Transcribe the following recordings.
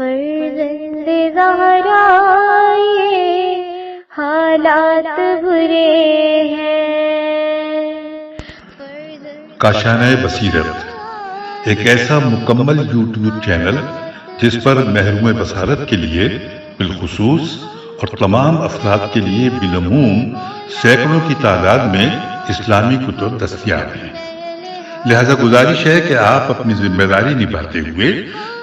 فرزند زہرا یہ حالات برے ہیں. کاشانۂ بصیرت ایک ایسا مکمل یوٹیوب چینل جس پر محروم بصارت کے لیے بالخصوص اور تمام افراد کے لیے بالعموم سینکڑوں کی تعداد میں اسلامی کتب دستیاب ہیں. لہذا گزارش ہے کہ آپ اپنی ذمہ داری نبھاتے ہوئے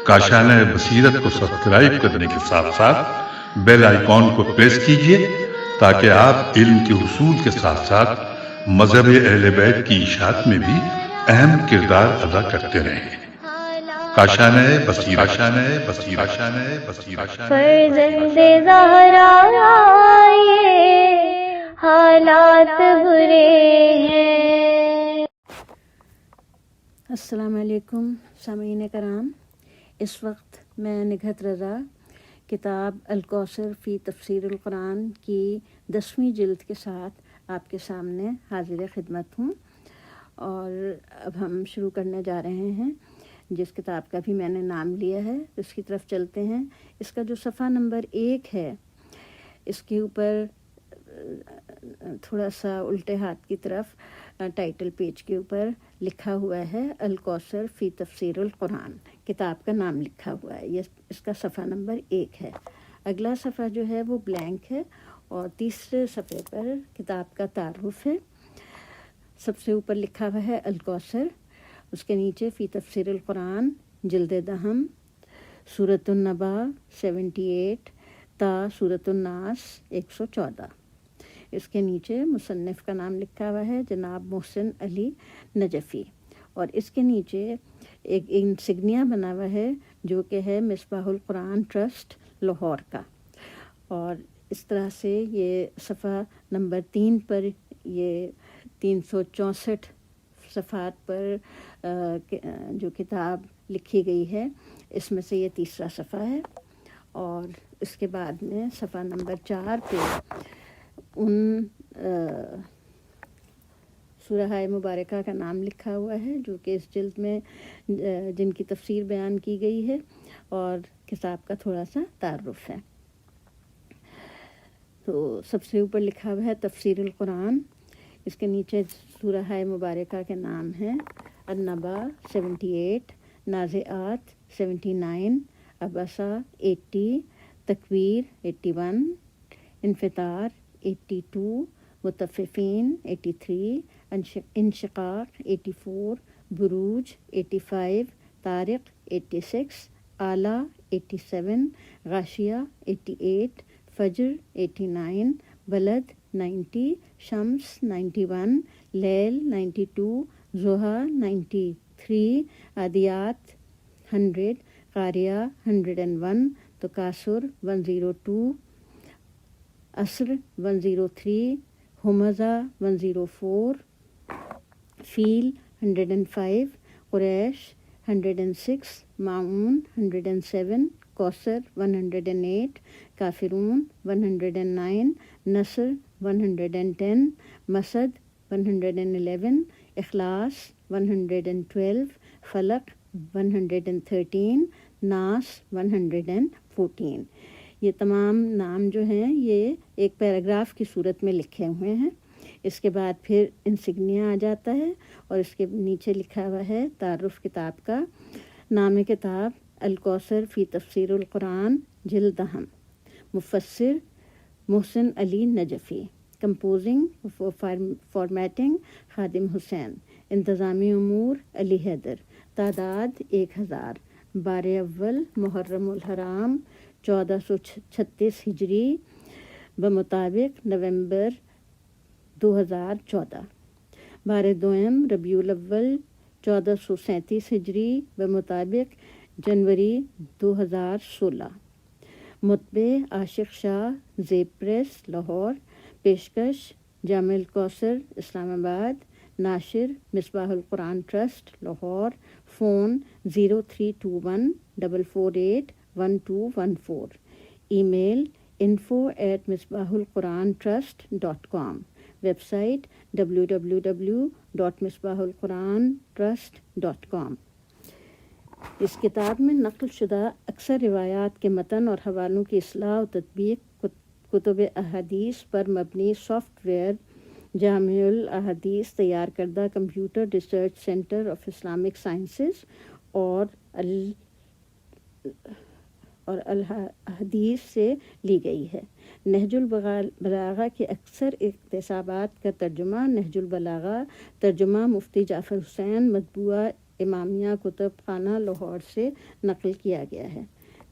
کاشانۂ بصیرت کو سبسکرائب کرنے کے ساتھ ساتھ بیل آئیکن کو پریس کیجیے تاکہ آپ علم کے حصول کے ساتھ ساتھ مذہب اہل بیت کی اشاعت میں بھی اہم کردار ادا کرتے رہیں. کاشانۂ بصیرت. فرزند زہرا یہ حالات برے ہیں. السلام علیکم سامعین کرام. اس وقت میں نگہت رضا کتاب الکوثر فی تفسیر القرآن کی 10ویں جلد کے ساتھ آپ کے سامنے حاضر خدمت ہوں، اور اب ہم شروع کرنے جا رہے ہیں. جس کتاب کا بھی میں نے نام لیا ہے اس کی طرف چلتے ہیں. اس کا جو صفحہ نمبر 1 ہے اس کے اوپر تھوڑا سا الٹے ہاتھ کی طرف ٹائٹل پیج کے اوپر لکھا ہوا ہے الکوثر فی تفسیر القرآن. کتاب کا نام لکھا ہوا ہے. یہ اس کا صفحہ نمبر 1 ہے. اگلا صفحہ جو ہے وہ بلینک ہے اور تیسرے صفحے پر کتاب کا تعارف ہے. سب سے اوپر لکھا ہوا ہے الکوثر، اس کے نیچے فی تفسیر القرآن جلد دہم سورۃ النبا 78 تا سورۃ الناس 114. اس کے نیچے مصنف کا نام لکھا ہوا ہے جناب محسن علی نجفی، اور اس کے نیچے ایک انسگنیا بنا ہوا ہے جو کہ ہے مصباح القرآن ٹرسٹ لاہور کا. اور اس طرح سے یہ صفحہ نمبر 3 پر یہ 364 صفحات پر جو کتاب لکھی گئی ہے اس میں سے یہ تیسرا صفحہ ہے. اور اس کے بعد میں صفحہ نمبر 4 پہ ان سورہ مبارکہ کا نام لکھا ہوا ہے جو کہ اس جلد میں جن کی تفسیر بیان کی گئی ہے، اور کتاب کا تھوڑا سا تعارف ہے. تو سب سے اوپر لکھا ہوا ہے تفسیر القرآن. اس کے نیچے سورہ مبارکہ کے نام ہیں النبا 78، نازعات 79، عبسہ 80، تکویر 81، انفطار 82، مطففین 83، انشقاق 84، بروج 85، طارق 86، اعلیٰ 87، غاشیہ 88، فجر 89، بلد 90، شمس 91، لیل 92، ضحیٰ 93، عادیات 100، قاریہ 101، تکاثر 102، عصر 103، ہمزہ 104، فیل 105، قریش 106، معون 107، کوثر 108، کافرون 109، نصر 110، مسد 111، اخلاص 112، فلق 113، ناس 114. یہ تمام نام جو ہیں یہ ایک پیراگراف کی صورت میں لکھے ہوئے ہیں. اس کے بعد پھر انسگنیا آ جاتا ہے اور اس کے نیچے لکھا ہوا ہے تعارف کتاب کا. نام کتاب الکوثر فی تفسیر القرآن جلد دہم، مفسر محسن علی نجفی، کمپوزنگ فارمیٹنگ خادم حسین، انتظامی امور علی حیدر، تعداد 1000، بار اول محرم الحرام 1436 ہجری بمطابق نومبر 2014، بار دوم ربیع الاول 1437 ہجری بمطابق جنوری 2016، مطبع عاشق شاہ زیب پریس لاہور، پیشکش جامع الکوثر اسلام آباد، ناشر مصباح القرآن ٹرسٹ لاہور، فون 0321 448 1214، ای میل info@misbahulqurantrust.com، ویب سائٹ www.misbahulqurantrust.com. اس کتاب میں نقل شدہ اکثر روایات کے متن اور حوالوں کی اصلاح و تطبیق کتب احادیث پر مبنی سافٹ ویئر جامع الاحادیث تیار کردہ computer research centre of Islamic sciences اور الحدیث سے لی گئی ہے۔ نہج البلاغہ کے اکثر اقتباسات کا ترجمہ نہج البلاغہ ترجمہ مفتی جعفر حسین مطبوعہ امامیہ کتب خانہ لاہور سے نقل کیا گیا ہے۔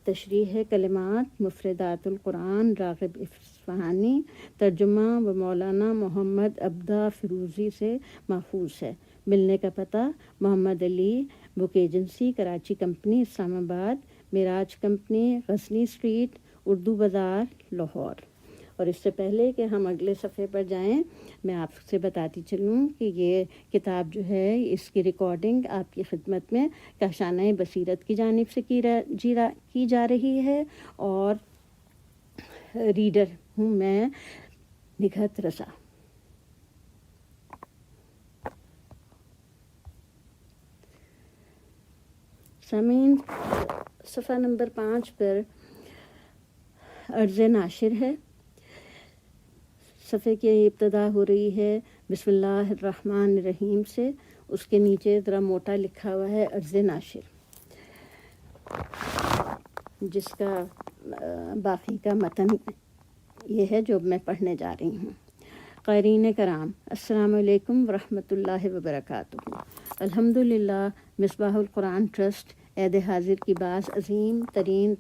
تشریح کلمات مفردات القرآن راغب اصفہانی ترجمہ و مولانا محمد ابدا فیروزی سے محفوظ ہے۔ ملنے کا پتہ محمد علی بک ایجنسی کراچی کمپنی اسلام آباد، معراج کمپنی غزنی اسٹریٹ اردو بازار لاہور۔ اور اس سے پہلے کہ ہم اگلے صفحے پر جائیں میں آپ سے بتاتی چلوں کہ یہ کتاب جو ہے اس کی ریکارڈنگ آپ کی خدمت میں کاشانہ بصیرت کی جانب سے کی جا رہی ہے، اور ریڈر ہوں میں نگہت رضا۔ سامعین، صفحہ نمبر 5 پر عرض ناشر ہے۔ صفحے کی ابتدا ہو رہی ہے بسم اللہ الرحمن الرحیم سے، اس کے نیچے ذرا موٹا لکھا ہوا ہے عرض ناشر، جس کا باقی کا متن یہ ہے جو میں پڑھنے جا رہی ہوں۔ قارئین کرام، السلام علیکم ورحمۃ اللہ وبرکاتہ۔ الحمدللہ مصباح القرآن ٹرسٹ عہد حاضر کی بعض عظیم ترین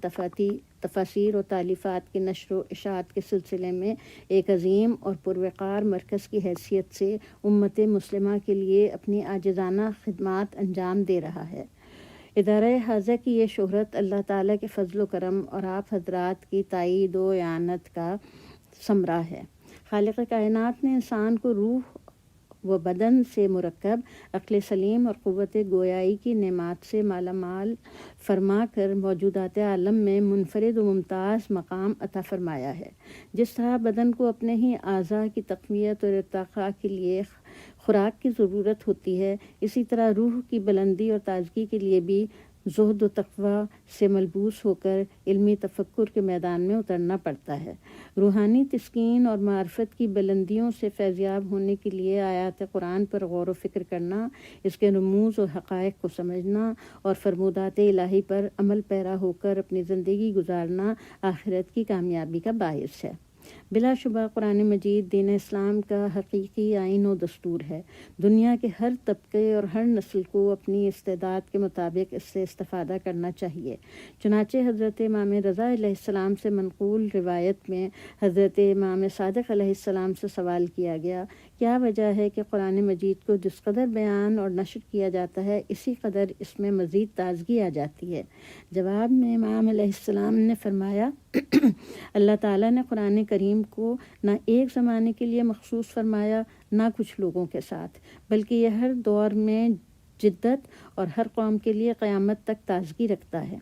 تفاسیر و تالیفات کی نشر و اشاعت کے سلسلے میں ایک عظیم اور پروقار مرکز کی حیثیت سے امت مسلمہ کے لیے اپنی عاجزانہ خدمات انجام دے رہا ہے۔ ادارہ حاضہ کی یہ شہرت اللہ تعالیٰ کے فضل و کرم اور آپ حضرات کی تائید و اعانت کا ثمرہ ہے۔ خالق کائنات نے انسان کو روح و بدن سے مرکب عقل سلیم اور قوت گویائی کی نعمات سے مالا مال فرما کر موجودات عالم میں منفرد و ممتاز مقام عطا فرمایا ہے۔ جس طرح بدن کو اپنے ہی اعضاء کی تقویت اور ارتقاء کے لیے خوراک کی ضرورت ہوتی ہے، اسی طرح روح کی بلندی اور تازگی کے لیے بھی زہد و تقویٰ سے ملبوس ہو کر علمی تفکر کے میدان میں اترنا پڑتا ہے۔ روحانی تسکین اور معرفت کی بلندیوں سے فیضیاب ہونے کے لیے آیات قرآن پر غور و فکر کرنا، اس کے رموز و حقائق کو سمجھنا اور فرمودات الہی پر عمل پیرا ہو کر اپنی زندگی گزارنا آخرت کی کامیابی کا باعث ہے۔ بلا شبہ قرآن مجید دین اسلام کا حقیقی آئین و دستور ہے۔ دنیا کے ہر طبقے اور ہر نسل کو اپنی استعداد کے مطابق اس سے استفادہ کرنا چاہیے۔ چنانچہ حضرت امام رضا علیہ السلام سے منقول روایت میں حضرت امام صادق علیہ السلام سے سوال کیا گیا، کیا وجہ ہے کہ قرآن مجید کو جس قدر بیان اور نشر کیا جاتا ہے اسی قدر اس میں مزید تازگی آ جاتی ہے؟ جواب میں امام علیہ السلام نے فرمایا، اللہ تعالیٰ نے قرآن کریم کو نہ ایک زمانے کے لیے مخصوص فرمایا نہ کچھ لوگوں کے ساتھ، بلکہ یہ ہر دور میں جدت اور ہر قوم کے لیے قیامت تک تازگی رکھتا ہے۔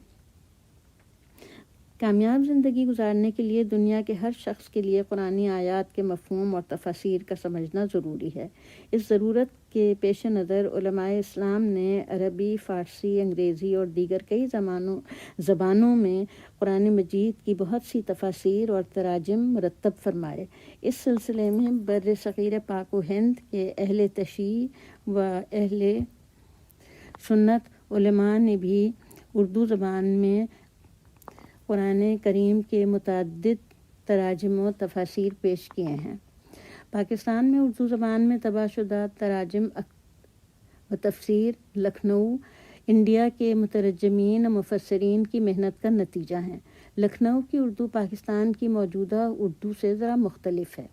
کامیاب زندگی گزارنے کے لیے دنیا کے ہر شخص کے لیے قرآنی آیات کے مفہوم اور تفاسیر کا سمجھنا ضروری ہے۔ اس ضرورت کے پیش نظر علماء اسلام نے عربی، فارسی، انگریزی اور دیگر کئی زبانوں میں قرآن مجید کی بہت سی تفاسیر اور تراجم مرتب فرمائے۔ اس سلسلے میں بر صغیر پاک و ہند کے اہل تشیع و اہل سنت علماء نے بھی اردو زبان میں قرآن کریم کے متعدد تراجم و تفاسیر پیش کیے ہیں۔ پاکستان میں اردو زبان میں طبع شدہ تراجم و تفسیر لکھنؤ انڈیا کے مترجمین و مفسرین کی محنت کا نتیجہ ہیں۔ لکھنؤ کی اردو پاکستان کی موجودہ اردو سے ذرا مختلف ہے۔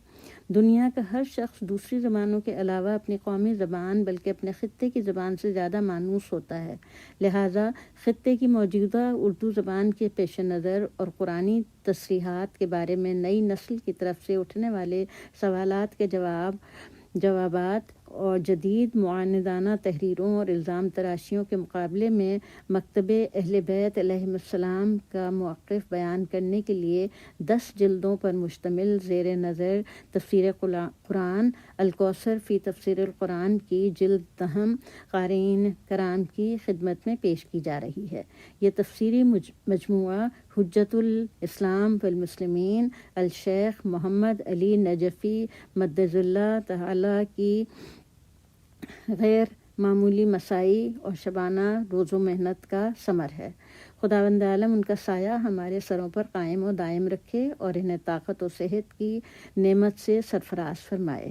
دنیا کا ہر شخص دوسری زبانوں کے علاوہ اپنی قومی زبان بلکہ اپنے خطے کی زبان سے زیادہ مانوس ہوتا ہے، لہٰذا خطے کی موجودہ اردو زبان کے پیش نظر اور قرآنی تصریحات کے بارے میں نئی نسل کی طرف سے اٹھنے والے سوالات کے جوابات اور جدید معاندانہ تحریروں اور الزام تراشیوں کے مقابلے میں مکتب اہل بیت علیہم السلام کا موقف بیان کرنے کے لیے 10 جلدوں پر مشتمل زیر نظر تفسیر قرآن الکوثر فی تفسیر القرآن کی جلد دہم قارئین کرام کی خدمت میں پیش کی جا رہی ہے۔ یہ تفسیری مجموعہ حجت الاسلام والمسلمین الشیخ محمد علی نجفی مدظ اللہ تعالی کی غیر معمولی مساعی اور شبانہ روز و محنت کا ثمر ہے۔ خداوند عالم ان کا سایہ ہمارے سروں پر قائم و دائم رکھے اور انہیں طاقت و صحت کی نعمت سے سرفراز فرمائے۔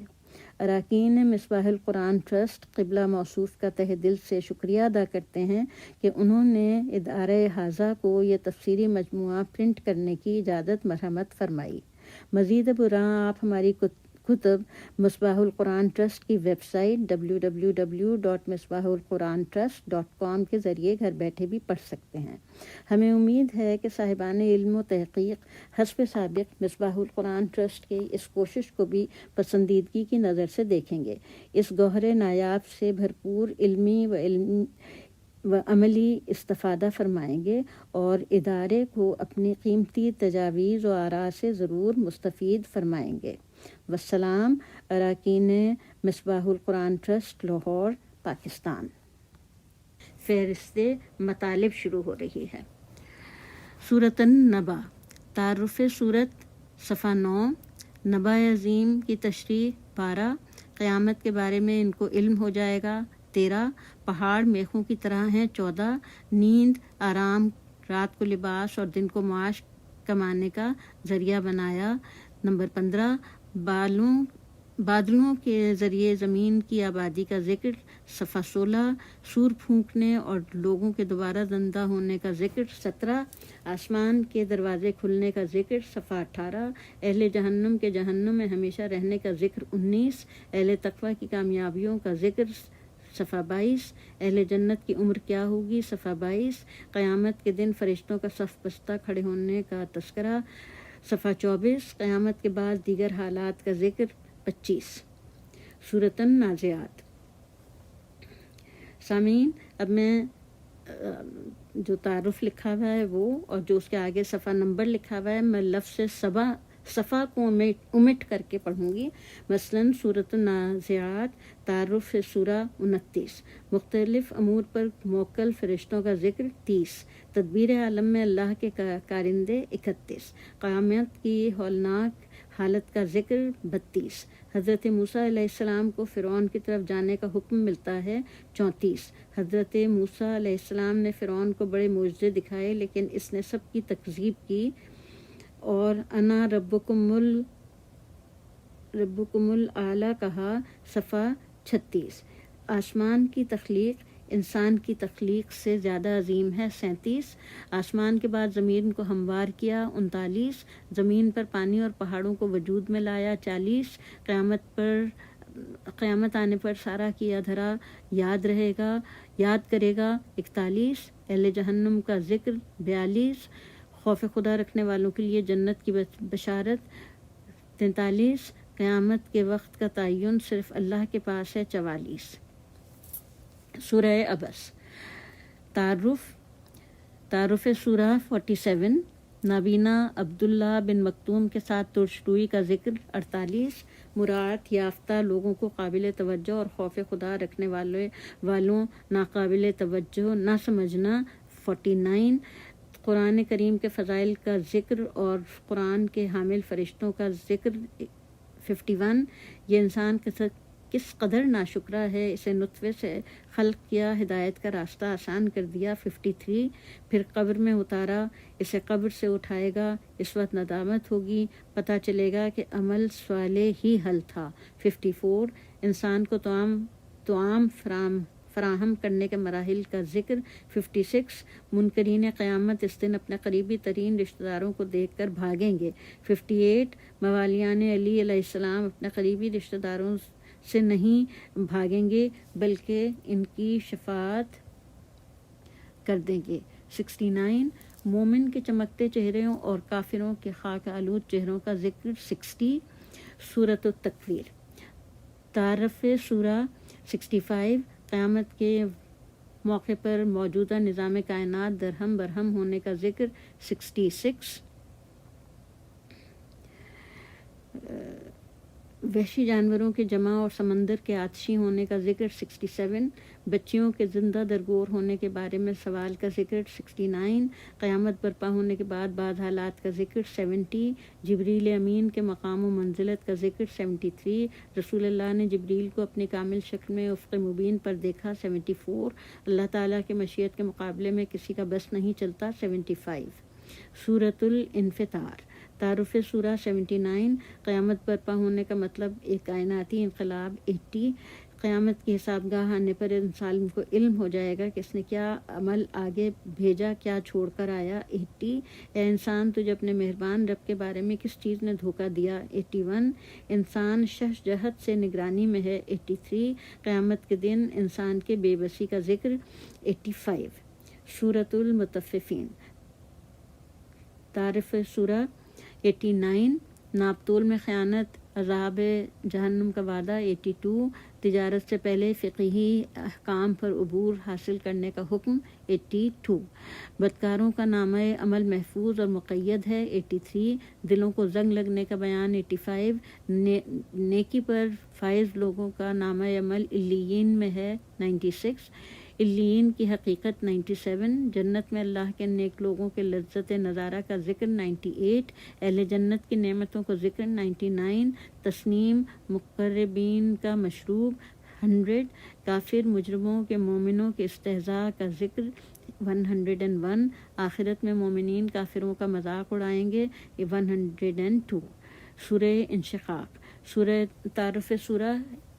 اراکین مصباح القرآن ٹرسٹ قبلہ موصوف کا تہ دل سے شکریہ ادا کرتے ہیں کہ انہوں نے ادارہ ہاذا کو یہ تفسیری مجموعہ پرنٹ کرنے کی اجازت مرحمت فرمائی۔ مزید برآں آپ ہماری کتب مصباح القرآن ٹرسٹ کی ویب سائٹ www.misbahulqurantrust.com کے ذریعے گھر بیٹھے بھی پڑھ سکتے ہیں۔ ہمیں امید ہے کہ صاحبان علم و تحقیق حسب سابق مصباح القرآن ٹرسٹ کی اس کوشش کو بھی پسندیدگی کی نظر سے دیکھیں گے، اس گوہر نایاب سے بھرپور علمی و عملی استفادہ فرمائیں گے اور ادارے کو اپنی قیمتی تجاویز و آراء سے ضرور مستفید فرمائیں گے۔ والسلام، اراکین مصباح القرآن ٹرسٹ، لاہور، پاکستان۔ فہرست مطالب شروع ہو رہی ہے۔ سورۃ النبا، تعارف سورت، صفحہ 9۔ نبا عظیم کی تشریح 12۔ قیامت کے بارے میں ان کو علم ہو جائے گا 13۔ پہاڑ میخوں کی طرح ہیں 14۔ نیند، آرام، رات کو لباس اور دن کو معاش کمانے کا ذریعہ بنایا نمبر 15۔ بادلوں کے ذریعے زمین کی آبادی کا ذکر صفحہ 16۔ سور پھونکنے اور لوگوں کے دوبارہ زندہ ہونے کا ذکر 17۔ آسمان کے دروازے کھلنے کا ذکر صفحہ 18۔ اہل جہنم کے جہنم میں ہمیشہ رہنے کا ذکر 19۔ اہل تقوی کی کامیابیوں کا ذکر صفحہ 22۔ اہل جنت کی عمر کیا ہوگی صفحہ 22۔ قیامت کے دن فرشتوں کا صف بستہ کھڑے ہونے کا تذکرہ صفحہ 24۔ قیامت کے بعد دیگر حالات کا ذکر 25۔ سورۃ النازعات۔ سامعین، اب میں جو تعارف لکھا ہوا ہے وہ اور جو اس کے آگے صفحہ نمبر لکھا ہوا ہے میں لفظ صفحہ کو omit کر کے پڑھوں گی۔ مثلاً سورۃ النازعات، تعارف سورہ 29۔ مختلف امور پر موکل فرشتوں کا ذکر 30۔ تدبیر عالم میں اللہ کے کارندے 31۔ قیامت کی ہولناک حالت کا ذکر 32۔ حضرت موسیٰ علیہ السلام کو فرعون کی طرف جانے کا حکم ملتا ہے 34۔ حضرت موسیٰ علیہ السلام نے فرعون کو بڑے معجزے دکھائے لیکن اس نے سب کی تکذیب کی۔ اور انا ربکم الاعلیٰ کہا صفحہ 36۔ آسمان کی تخلیق انسان کی تخلیق سے زیادہ عظیم ہے 37۔ آسمان کے بعد زمین کو ہموار کیا 39۔ زمین پر پانی اور پہاڑوں کو وجود میں لایا 40۔ قیامت آنے پر سارا کیا دھرا یاد کرے گا 41۔ اہل جہنم کا ذکر 42۔ خوف خدا رکھنے والوں کے لیے جنت کی بشارت 43۔ قیامت کے وقت کا تعین صرف اللہ کے پاس ہے 44۔ سورہ عبس، تعارف سورہ 47۔ نابینا عبداللہ بن مکتوم کے ساتھ ترشٹوئی کا ذکر 48۔ مراعات یافتہ لوگوں کو قابل توجہ اور خوف خدا رکھنے والوں ناقابل توجہ نہ سمجھنا 49۔ قرآن کریم کے فضائل کا ذکر اور قرآن کے حامل فرشتوں کا ذکر 51۔ یہ انسان کس قدر ناشکرا ہے، اسے نطفے سے خلق کیا، ہدایت کا راستہ آسان کر دیا 53۔ پھر قبر میں اتارا، اسے قبر سے اٹھائے گا، اس وقت ندامت ہوگی، پتہ چلے گا کہ عمل صالح ہی حل تھا 54۔ انسان کو طعام فراہم کرنے کے مراحل کا ذکر 56۔ منکرین قیامت اس دن اپنے قریبی ترین رشتہ داروں کو دیکھ کر بھاگیں گے 58۔ موالیان علی علیہ السلام اپنے قریبی رشتہ داروں سے نہیں بھاگیں گے بلکہ ان کی شفاعت کر دیں گے 69۔ مومن کے چمکتے چہروں اور کافروں کے خاک آلود چہروں کا ذکر 60۔ سورۃ التکویر۔ تعارف سورہ 65، قیامت کے موقع پر موجودہ نظام کائنات درہم برہم ہونے کا ذکر 66، وحشی جانوروں کے جمع اور سمندر کے آتشی ہونے کا ذکر 67، بچیوں کے زندہ درگور ہونے کے بارے میں سوال کا ذکر 69، قیامت برپا ہونے کے بعد بعض حالات کا ذکر 70، جبریل امین کے مقام و منزلت کا ذکر 73، رسول اللہ نے جبریل کو اپنی کامل شکل میں افق مبین پر دیکھا 74، اللہ تعالیٰ کے مشیت کے مقابلے میں کسی کا بس نہیں چلتا 75۔ سورۃ الانفطار، تعارف سورہ 79، قیامت برپا ہونے کا مطلب ایک کائناتی انقلاب 80، قیامت کی حساب گاہ آنے پر انسان کو علم ہو جائے گا کہ اس نے کیا عمل آگے بھیجا، کیا چھوڑ کر آیا 80، اے انسان تجھے اپنے مہربان رب کے بارے میں کس چیز نے دھوکہ دیا 81، انسان شش جہت سے نگرانی میں ہے 83، قیامت کے دن انسان کے بے بسی کا ذکر 85۔ سورۃ المطففین، تعارف سورہ 89، ناپ تول میں خیانت، عذاب جہنم کا وعدہ 82، تجارت سے پہلے فقہی احکام پر عبور حاصل کرنے کا حکم 82، بدکاروں کا نامہ عمل محفوظ اور مقید ہے 83، دلوں کو زنگ لگنے کا بیان 85، نیکی پر فائز لوگوں کا نامہ عمل علیین میں ہے 96، علیین کی حقیقت 97، جنت میں اللہ کے نیک لوگوں کے لذت نظارہ کا ذکر 98، اہل جنت کی نعمتوں کا ذکر 99، تسنیم مقربین کا مشروب 100، کافر مجرموں کے مومنوں کے استہزاء کا ذکر 101، آخرت میں مومنین کافروں کا مذاق اڑائیں گے 102۔ سورہ انشقاق، سورہ تعارف سورہ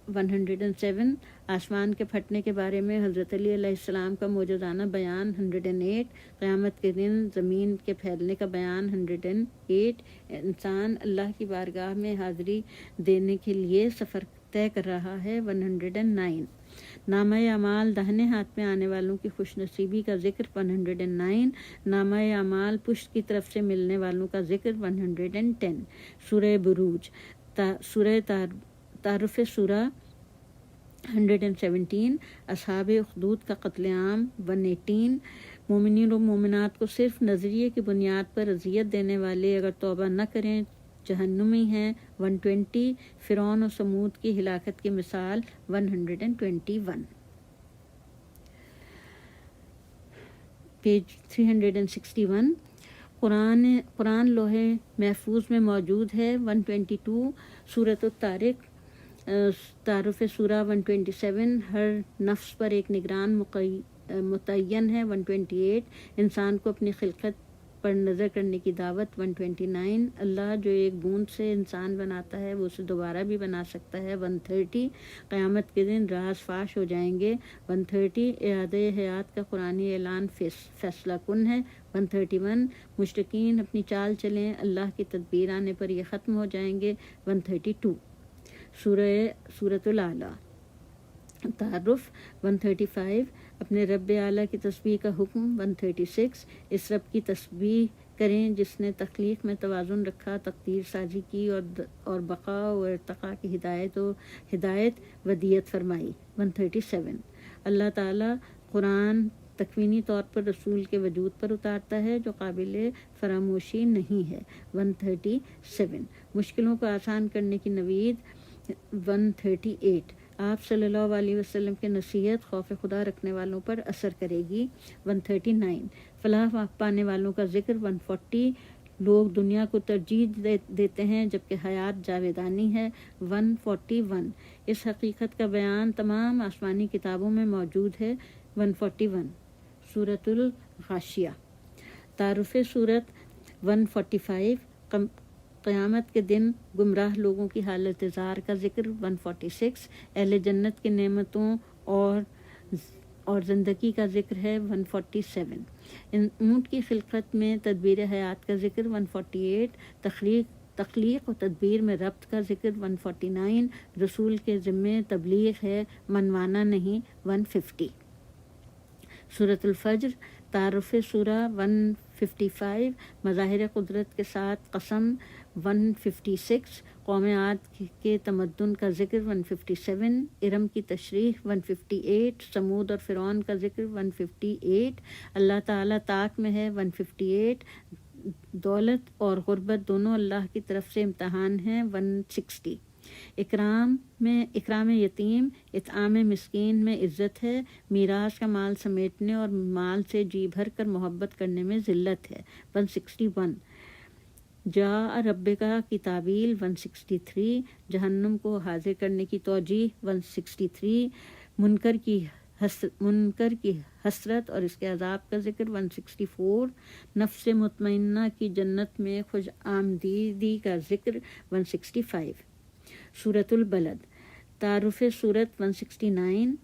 107، آسمان کے پھٹنے کے بارے میں حضرت علی علیہ السلام کا موجزانہ بیان 108، قیامت کے دن زمین کے پھیلنے کا بیان 108، انسان اللہ کی بارگاہ میں حاضری دینے کے لیے سفر طے کر رہا ہے 109، نامہ اعمال داہنے ہاتھ میں آنے والوں کی خوش نصیبی کا ذکر 109، نامہ اعمال پشت کی طرف سے ملنے والوں کا ذکر 110۔ سورہ بروج، سورہ تعارف سورہ 117، اصحاب اخدود کا قتل عام 118، مومنین و مومنات کو صرف نظریے کی بنیاد پر اذیت دینے والے اگر توبہ نہ کریں جہنمی ہیں 120، فرعون و سمود کی ہلاکت کی مثال 121۔ پیج 361، قرآن لوح محفوظ میں موجود ہے 122۔ سورۃ الطارق، تعارف سورہ 127، ہر نفس پر ایک نگران متعین ہے 128، انسان کو اپنی خلقت پر نظر کرنے کی دعوت 129، اللہ جو ایک بوند سے انسان بناتا ہے وہ اسے دوبارہ بھی بنا سکتا ہے 130، قیامت کے دن راز فاش ہو جائیں گے 130، اعادہ حیات کا قرآنی اعلان فیصلہ کن ہے 131، مشرکین اپنی چال چلیں اللہ کی تدبیر آنے پر یہ ختم ہو جائیں گے 132۔ سورۃ الاعلیٰ، تعارف 135، اپنے رب اعلیٰ کی تسبیح کا حکم 136، اس رب کی تسبیح کریں جس نے تخلیق میں توازن رکھا، تقدیر سازی کی اور بقا و ارتقاء کی ہدایت ودیت فرمائی 137۔ اللہ تعالیٰ قرآن تکوینی طور پر رسول کے وجود پر اتارتا ہے جو قابل فراموشی نہیں ہے 137۔ مشکلوں کو آسان کرنے کی نوید 138، آپ صلی اللہ علیہ وسلم کے نصیحت خوف خدا رکھنے والوں پر اثر کرے گی 139۔ فلاح پانے والوں کا ذکر 140، لوگ دنیا کو ترجیح دیتے ہیں جبکہ حیات جاویدانی ہے 141، اس حقیقت کا بیان تمام آسمانی کتابوں میں موجود ہے 141۔ سورۃ الغاشیہ، تعارف سورت 145، قیامت کے دن گمراہ لوگوں کی حالت زار کا ذکر 146، اہل جنت کی نعمتوں اور زندگی کا ذکر ہے 147، اونٹ کی خلقت میں تدبیر حیات کا ذکر 148، تخلیق و تدبیر میں ربط کا ذکر 149، رسول کے ذمے تبلیغ ہے منوانا نہیں 150۔ سورۃ الفجر، تعارف سورہ 55 مظاہر قدرت کے ساتھ قسم 156 قوم عاد کے تمدن کا ذکر 157 ارم کی تشریح 158 سمود اور فرعون کا ذکر 158 اللہ تعالیٰ طاق میں ہے 158 دولت اور غربت دونوں اللہ کی طرف سے امتحان ہیں 160 اکرام یتیم اطعام مسکین میں عزت ہے، میراث کا مال سمیٹنے اور مال سے جی بھر کر محبت کرنے میں ذلت ہے 161 جاء ربکا کی تعویل 163 جہنم کو حاضر کرنے کی توجیہ 163 منکر کی حسرت اور اس کے عذاب کا ذکر 164 نفس مطمئنہ کی جنت میں خوش آمدیدی کا ذکر 165 سورۃ البلد تعارف سورت 169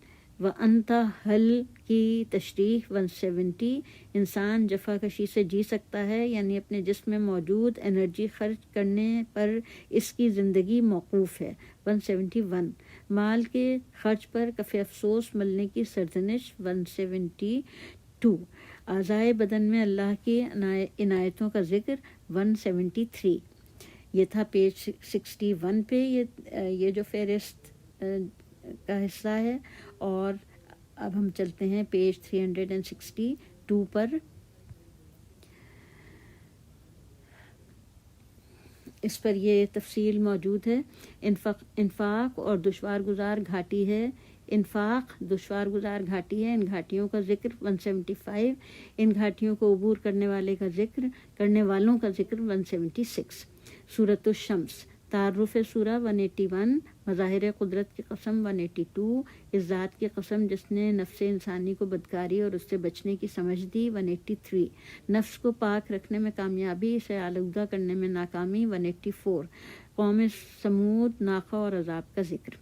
وَأَنْتَ حل کی تشریح 170 انسان جفا کشی سے جی سکتا ہے، یعنی اپنے جسم میں موجود انرجی خرچ کرنے پر اس کی زندگی موقوف ہے 171 مال کے خرچ پر کف افسوس ملنے کی سرزنش 172 اعضائے بدن میں اللہ کی عنایتوں کا ذکر 173 یہ تھا پیج 61 پہ یہ جو فہرست کا حصہ ہے، اور اب ہم چلتے ہیں پیج 362 پر۔ اس پر یہ تفصیل موجود ہے۔ انفاق اور دشوار گزار گھاٹی ہے۔ انفاق دشوار گزار گھاٹی ہے، ان گھاٹیوں کا ذکر 175، ان گھاٹیوں کو عبور کرنے والوں کا ذکر 176۔ سورۃ الشمس تعارف سورہ 181 مظاہر قدرت کی قسم 182 اس ذات کی قسم جس نے نفس انسانی کو بدکاری اور اس سے بچنے کی سمجھ دی 183 نفس کو پاک رکھنے میں کامیابی، اسے آلودہ کرنے میں ناکامی 184 قوم سمود ناقہ اور عذاب کا ذکر۔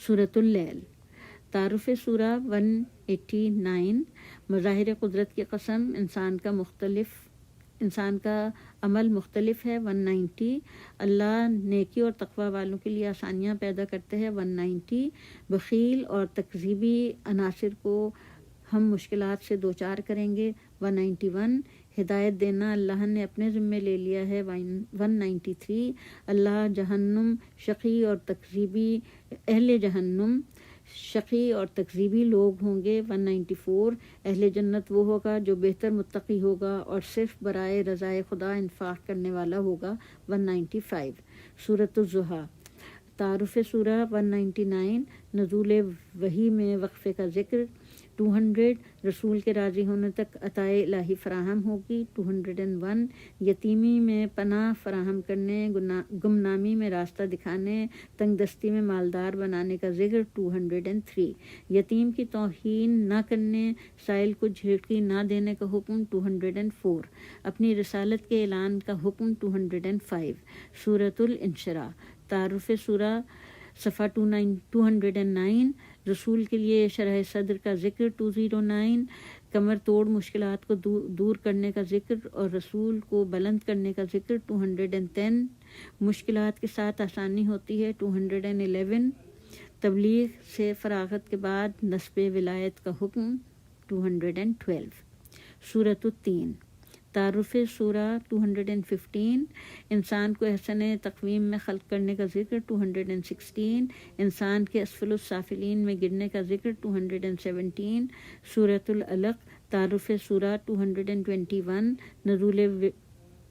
سورۃ اللیل تعارف سورہ 189 مظاہر قدرت کی قسم انسان کا عمل مختلف ہے 190 اللہ نیکی اور تقوی والوں کے لیے آسانیاں پیدا کرتے ہیں 190 بخیل اور تکذیبی عناصر کو ہم مشکلات سے دوچار کریں گے 191 ہدایت دینا اللہ نے اپنے ذمے لے لیا ہے 193 اللہ جہنم شقی اور تکذیبی اہل جہنم شقی اور تکذیبی لوگ ہوں گے 194 اہل جنت وہ ہوگا جو بہتر متقی ہوگا اور صرف برائے رضائے خدا انفاق کرنے والا ہوگا 195 سورۃ الضحیٰ تعارف سورہ 199 نزول وحی میں وقفے کا ذکر 200 رسول کے راضی ہونے تک عطائے الہی فراہم ہوگی 201 یتیمی میں پناہ فراہم کرنے، گمنامی میں راستہ دکھانے، تنگ دستی میں مالدار بنانے کا ذکر 203 یتیم کی توہین نہ کرنے، سائل کو جھیڑکی نہ دینے کا حکم 204 اپنی رسالت کے اعلان کا حکم 205 سورۃ الانشراح تعارف سورہ صفحہ 209 رسول کے لیے شرح صدر کا ذکر 209 کمر توڑ مشکلات کو دور کرنے کا ذکر اور رسول کو بلند کرنے کا ذکر 210 مشکلات کے ساتھ آسانی ہوتی ہے 211 تبلیغ سے فراغت کے بعد نصب ولایت کا حکم 212 سورۃ التین تعارف سورہ 215 انسان کو احسن تقویم میں خلق کرنے کا ذکر 216 انسان کے اسفل السافلین میں گرنے کا ذکر 217 سورۃ العلق تعارف سورہ 221 نزول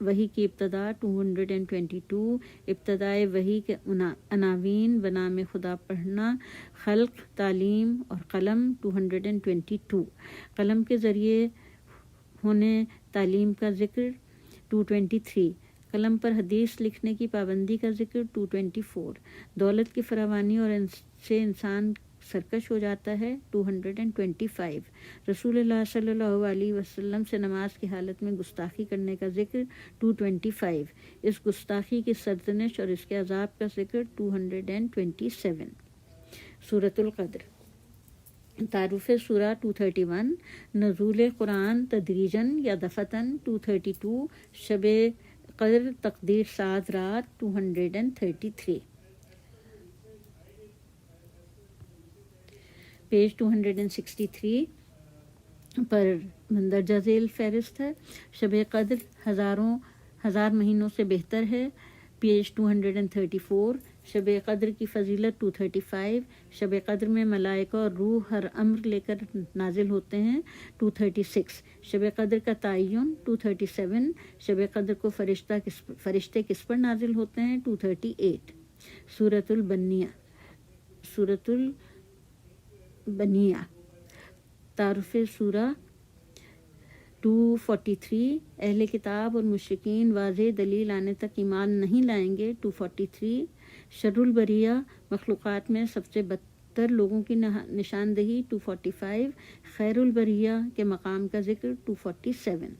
وحی کی ابتدا 222 ابتدائے وحی کے عناوین بنام خدا پڑھنا خلق تعلیم اور قلم 222 قلم کے ذریعے ہونے تعلیم کا ذکر 223 قلم پر حدیث لکھنے کی پابندی کا ذکر 224 دولت کی فراوانی اور ان سے انسان سرکش ہو جاتا ہے 225 رسول اللہ صلی اللہ علیہ وسلم سے نماز کی حالت میں گستاخی کرنے کا ذکر 225 اس گستاخی کی سرزنش اور اس کے عذاب کا ذکر 227 سورۃ القدر تعارف سورہ 231 نزول قرآن تدریجاً یا دفعتاً 232 شب قدر تقدیر 7 رات 233 پیج 263 پر مندرجہ ذیل فہرست ہے. شب قدر ہزار مہینوں سے بہتر ہے، پیج 234. شب قدر کی فضیلت 235. شب قدر میں ملائکہ اور روح ہر امر لے کر نازل ہوتے ہیں 236. شب قدر کا تعین 237. شب قدر کو فرشتے کس پر نازل ہوتے ہیں 238. سورۃ البنیہ تعارف سورہ 243. اہل کتاب اور مشرکین واضح دلیل آنے تک ایمان نہیں لائیں گے 243. شر البریہ مخلوقات میں سب سے بدتر لوگوں کی نشاندہی 245. خیر البریہ کے مقام کا ذکر 247.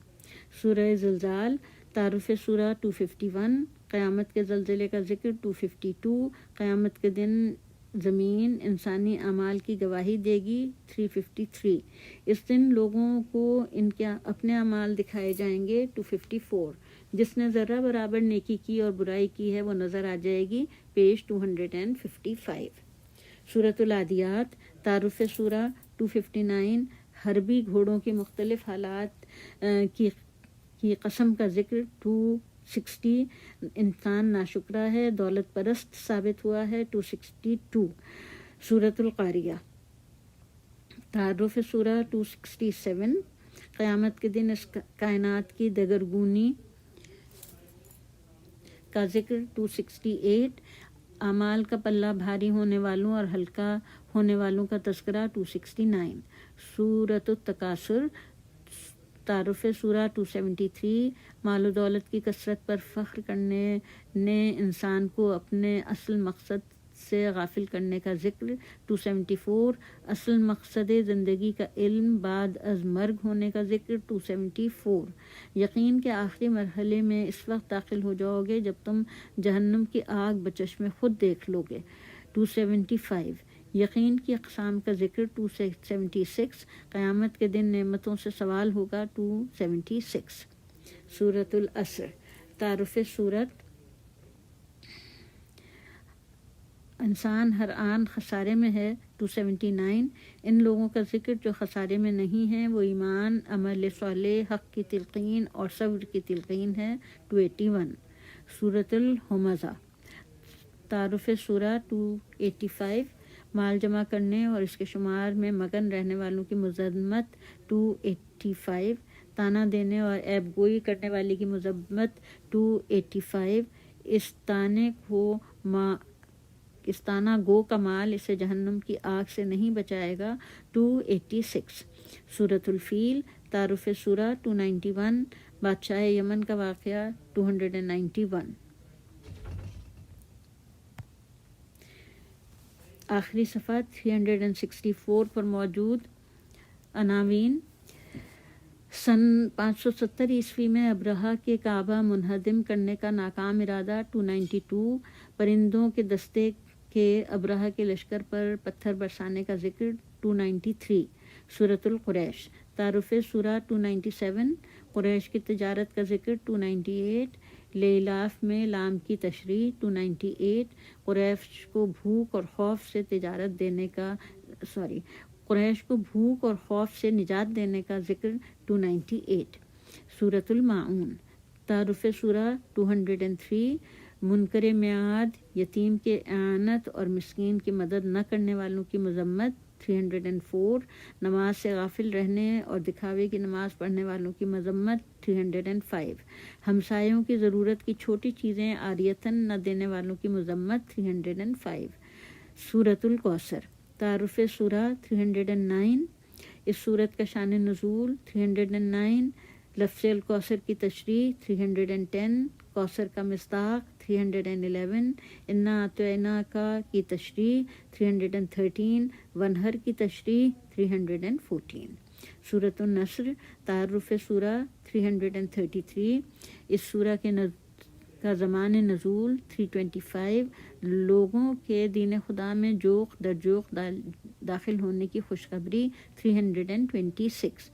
سورہ زلزال تعارف سورہ 251. قیامت کے زلزلے کا ذکر 252. قیامت کے دن زمین انسانی اعمال کی گواہی دے گی 353. اس دن لوگوں کو ان کے اپنے اعمال دکھائے جائیں گے 254. جس نے ذرہ برابر نیکی کی اور برائی کی ہے وہ نظر آ جائے گی، پیج 255. سورۃ العادیات تعارف سورہ 259. حربی گھوڑوں کی مختلف حالات کی قسم کا ذکر 260. انسان ناشکرا ہے، دولت پرست ثابت ہوا ہے 262. سورۃ القاریہ تعارف سورہ 267. قیامت کے دن اس کائنات کی دگرگونی کا ذکر 268. اعمال کا پلہ بھاری ہونے والوں اور ہلکا ہونے والوں کا تذکرہ 269. سورۃ التکاثر تعارف سورہ 273. مال و دولت کی کثرت پر فخر کرنے نے انسان کو اپنے اصل مقصد سے غافل کرنے کا ذکر 274. اصل مقصد زندگی کا علم بعد از مرگ ہونے کا ذکر 274. یقین کے آخری مرحلے میں اس وقت داخل ہو جاؤ گے جب تم جہنم کی آگ بچشم خود دیکھ لو گے 275. یقین کی اقسام کا ذکر 276. قیامت کے دن نعمتوں سے سوال ہوگا 276. سورۃ العصر تعارف سورت انسان ہر آن خسارے میں ہے 279. ان لوگوں کا ذکر جو خسارے میں نہیں ہیں وہ ایمان، عمل صالح، حق کی تلقین اور صبر کی تلقین ہے 281. سورۃ الہمزہ تعارف سورہ 285. مال جمع کرنے اور اس کے شمار میں مگن رہنے والوں کی مذمت 285. تانا دینے اور عیب گوئی کرنے والی کی مذمت 285. استانہ گو کا مال اسے جہنم کی آگ سے نہیں بچائے گا 286. سورۃ الفیل تعارف سورہ 291. بادشاہ یمن کا واقعہ 291. آخری صفحہ 364 پر موجود عناوین. سن 570 عیسوی میں ابرہہ کے کعبہ منہدم کرنے کا ناکام ارادہ 292. پرندوں کے دستے کے ابرہہ کے لشکر پر پتھر برسانے کا ذکر 293. سورۃ القریش تعارف سورہ 297. قریش کی تجارت کا ذکر 298. لیلاف میں لام کی تشریح 298. قریش کو بھوک اور خوف سے نجات دینے کا ذکر 298. سورۃ الماعون تعارف سورہ 203. منکر میعاد، یتیم کے اعانت اور مسکین کی مدد نہ کرنے والوں کی مذمت 304. نماز سے غافل رہنے اور دکھاوے کی نماز پڑھنے والوں کی مذمت 305. ہمسایوں کی ضرورت کی چھوٹی چیزیں عاریتاً نہ دینے والوں کی مذمت 305. سورۃ الکوثر تعارف سورہ 309. اس سورت کا شان نزول 309. لفظ الکوثر کی تشریح 310. کوثر کا مصداق 311. انا اعطیناک کی تشریح 313. ونہر کی تشریح 314. سورۃ النصر تعارف سورہ 333. اس سورہ کا زمان نزول 325. لوگوں کے دین خدا میں جوق در جوق داخل ہونے کی خوشخبری 326.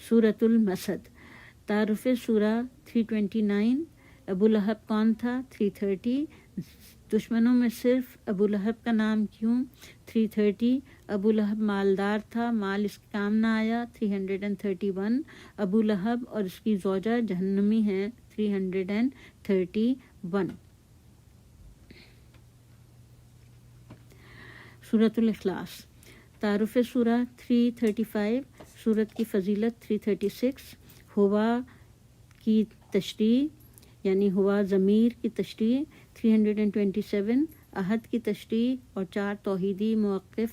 سورۃ المسد تعارف سورہ 329. ابو لہب کون تھا 330. دشمنوں میں صرف ابو لہب کا نام کیوں؟ 330 ابو لہب مالدار تھا، مال اس کے کام نہ آیا۔ 331 ابو لہب اور اس کی زوجہ جہنمی ہیں۔ 331 سورۃ الاخلاص۔ تعارف سورہ 335 سورت کی فضیلت 336 ہوا کی تشریح یعنی ہوا ضمیر کی تشریح 327 عہد کی تشریح اور 4 توحیدی مواقف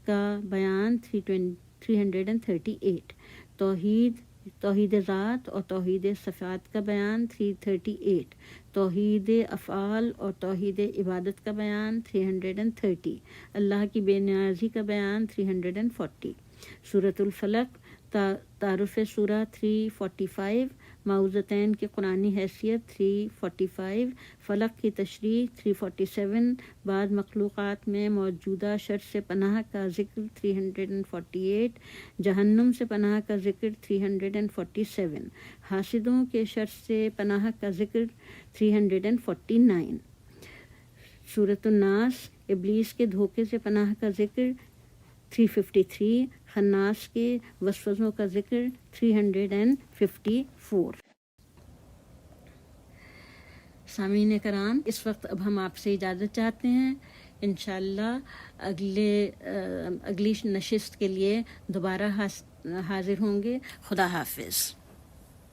کا بیان 338 توحید ذات اور توحید صفات کا بیان 338 توحید افعال اور توحید عبادت کا بیان 330 اللہ کی بے نیازی کا بیان 340 سورۃ الفلق۔ تعارف سورہ 345 معوذتین کی قرآنی حیثیت 345 فلق کی تشریح 347 بعض مخلوقات میں موجودہ شر سے پناہ کا ذکر 348 جہنم سے پناہ کا ذکر 347 حاسدوں کے شر سے پناہ کا ذکر 349 سورۃ الناس ابلیس کے دھوکے سے پناہ کا ذکر 353 خناس کے وسوسوں کا ذکر 354۔ سامعین کرام، اس وقت اب ہم آپ سے اجازت چاہتے ہیں۔ انشاءاللہ اگلی نشست کے لیے دوبارہ حاضر ہوں گے۔ خدا حافظ۔